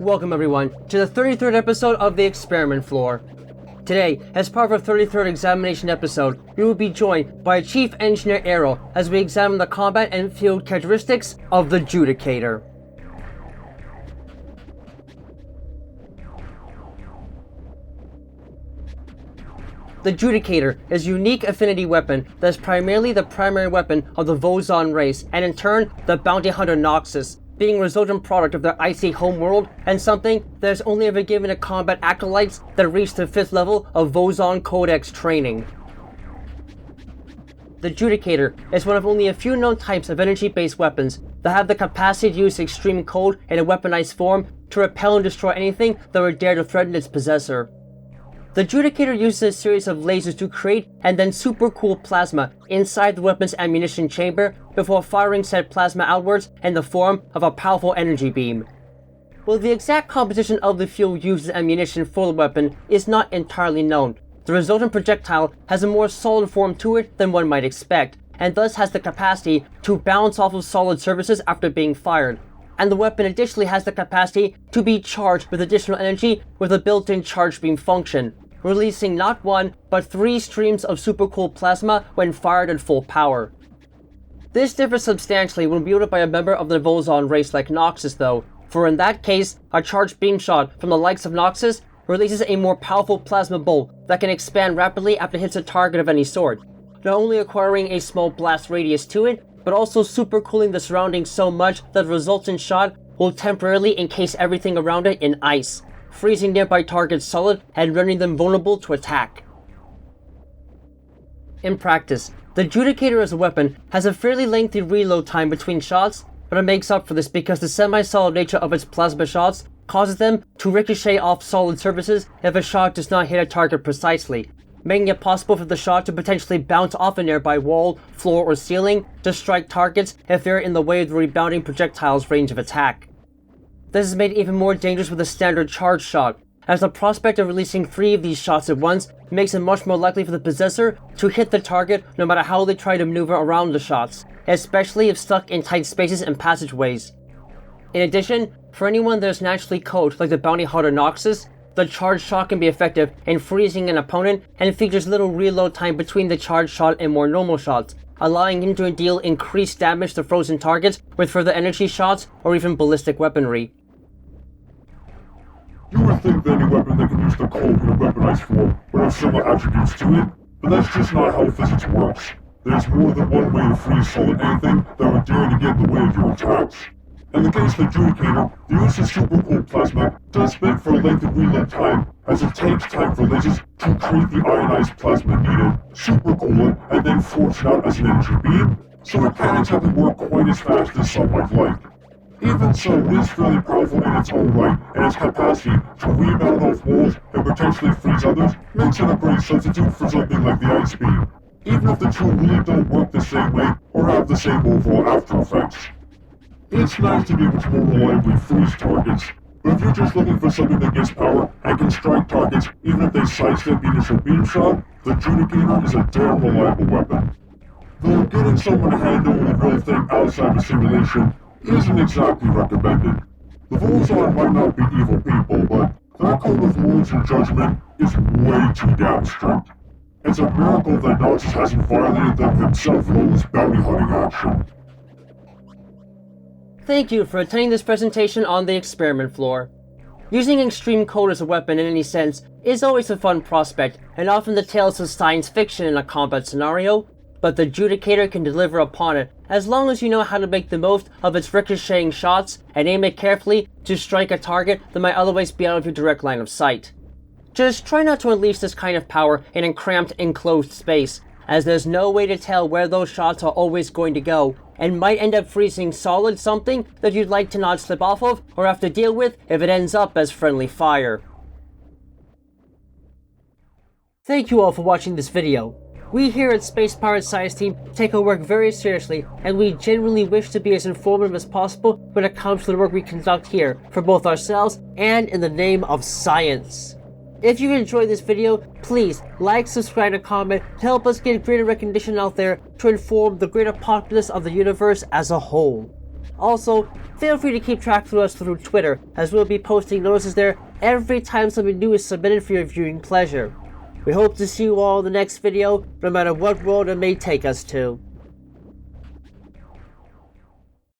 Welcome everyone to the 33rd episode of The Experiment Floor. Today, as part of our 33rd examination episode, we will be joined by Chief Engineer Ero as we examine the combat and field characteristics of the Judicator. The Judicator is a unique affinity weapon that is primarily the primary weapon of the Vozon race, and in turn, the bounty hunter Noxus, being a resultant product of their icy homeworld, and something that is only ever given to combat acolytes that reach the 5th level of Vozon Codex training. The Judicator is one of only a few known types of energy-based weapons that have the capacity to use extreme cold in a weaponized form to repel and destroy anything that would dare to threaten its possessor. The Judicator uses a series of lasers to create and then supercool plasma inside the weapon's ammunition chamber before firing said plasma outwards in the form of a powerful energy beam. While the exact composition of the fuel used as ammunition for the weapon is not entirely known, the resultant projectile has a more solid form to it than one might expect, and thus has the capacity to bounce off of solid surfaces after being fired. And the weapon additionally has the capacity to be charged with additional energy with a built-in charge beam function, releasing not one, but 3 streams of supercooled plasma when fired at full power. This differs substantially when wielded by a member of the Vozon race like Noxus though, for in that case, a charged beam shot from the likes of Noxus releases a more powerful plasma bolt that can expand rapidly after it hits a target of any sort, not only acquiring a small blast radius to it, but also supercooling the surroundings so much that the resultant shot will temporarily encase everything around it in ice, freezing nearby targets solid and rendering them vulnerable to attack. In practice, the Judicator as a weapon has a fairly lengthy reload time between shots, but it makes up for this because the semi-solid nature of its plasma shots causes them to ricochet off solid surfaces if a shot does not hit a target precisely, making it possible for the shot to potentially bounce off a nearby wall, floor, or ceiling to strike targets if they're in the way of the rebounding projectile's range of attack. This is made even more dangerous with a standard charge shot, as the prospect of releasing 3 of these shots at once makes it much more likely for the possessor to hit the target no matter how they try to maneuver around the shots, especially if stuck in tight spaces and passageways. In addition, for anyone that is naturally cold like the bounty hunter Noxus, the charge shot can be effective in freezing an opponent and features little reload time between the charge shot and more normal shots, allowing him to deal increased damage to frozen targets with further energy shots or even ballistic weaponry. You would think that any weapon that can use the cold in a weaponized form would have similar attributes to it, but that's just not how physics works. There's more than one way to freeze solid anything that would dare to get in the way of your attacks. In the case of the Judicator, the use of supercooled plasma does make for a lengthened reload time, as it takes time for lasers to create the ionized plasma needed, supercool it, and then force it out as an energy beam, so it can't exactly work quite as fast as some might like. Even so, it is fairly powerful in its own right, and its capacity to rebound off walls and potentially freeze others makes it a great substitute for something like the ice beam, even if the two really don't work the same way or have the same overall after effects. It's nice to be able to more reliably freeze targets, but if you're just looking for something that gives power and can strike targets even if they sidestep the initial beam shot, the Judicator is a damn reliable weapon. Though getting someone to handle the real thing outside of simulation isn't exactly recommended. The Vozon might not be evil people, but their code of rules and judgment is way too damn strict. It's a miracle that Noxus hasn't violated them himself with all this bounty hunting action. Thank you for attending this presentation on the experiment floor. Using extreme cold as a weapon in any sense is always a fun prospect, and often the tales of science fiction in a combat scenario, but the Judicator can deliver upon it as long as you know how to make the most of its ricocheting shots and aim it carefully to strike a target that might otherwise be out of your direct line of sight. Just try not to unleash this kind of power in a cramped, enclosed space, as there's no way to tell where those shots are always going to go, and might end up freezing solid something that you'd like to not slip off of or have to deal with if it ends up as friendly fire. Thank you all for watching this video. We here at Space Pirate Science Team take our work very seriously, and we genuinely wish to be as informative as possible when it comes to the work we conduct here, for both ourselves and in the name of science. If you enjoyed this video, please like, subscribe, and comment to help us get greater recognition out there to inform the greater populace of the universe as a whole. Also, feel free to keep track of us through Twitter, as we'll be posting notices there every time something new is submitted for your viewing pleasure. We hope to see you all in the next video, no matter what world it may take us to.